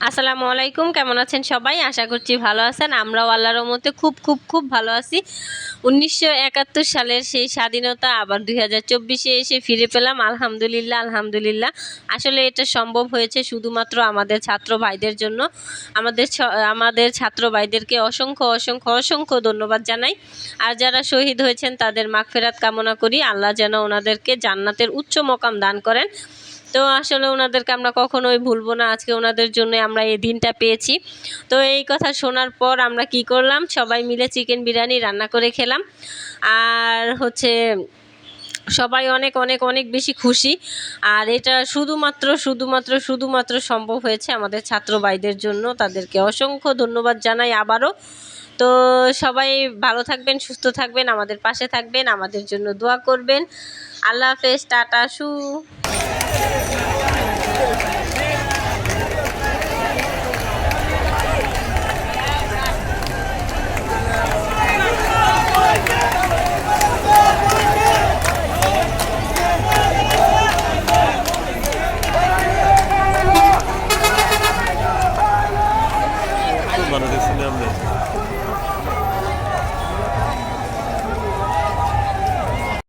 আসসালামু আলাইকুম, কেমন আছেন সবাই? আশা করছি ভালো আছেন। আমরাও আল্লাহর রহমতে খুব খুব খুব ভালো আছি। 1971 সালের সেই স্বাধীনতা আবার 2024-এ এসে ফিরে পেলাম। আলহামদুলিল্লাহ, আলহামদুলিল্লাহ। আসলে এটা সম্ভব হয়েছে শুধুমাত্র আমাদের ছাত্র ভাইদের জন্য। আমাদের ছাত্র ভাইদেরকে অসংখ্য অসংখ্য অসংখ্য ধন্যবাদ জানাই। আর যারা শহীদ হয়েছেন তাদের মাগফিরাত কামনা করি। আল্লাহ যেন ওনাদেরকে জান্নাতের উচ্চ মকাম দান করেন। তো আসলে ওনাদেরকে আমরা কখনোই ভুলবো না। আজকে ওনাদের জন্য আমরা এই দিনটা পেয়েছি। তো এই কথা শোনার পর আমরা কি করলাম, সবাই মিলে চিকেন বিরিয়ানি রান্না করে খেলাম। আর সবাই অনেক অনেক অনেক বেশি খুশি। আর এটা শুধুমাত্র সম্ভব হয়েছে আমাদের ছাত্র ভাইদের জন্য। তাদেরকে অসংখ্য ধন্যবাদ জানাই আবারও। তো সবাই ভালো থাকবেন, সুস্থ থাকবেন, আমাদের পাশে থাকবেন, আমাদের জন্য দোয়া করবেন। আল্লাহ হাফেজ, টাটা, সু। বাংলাদেশ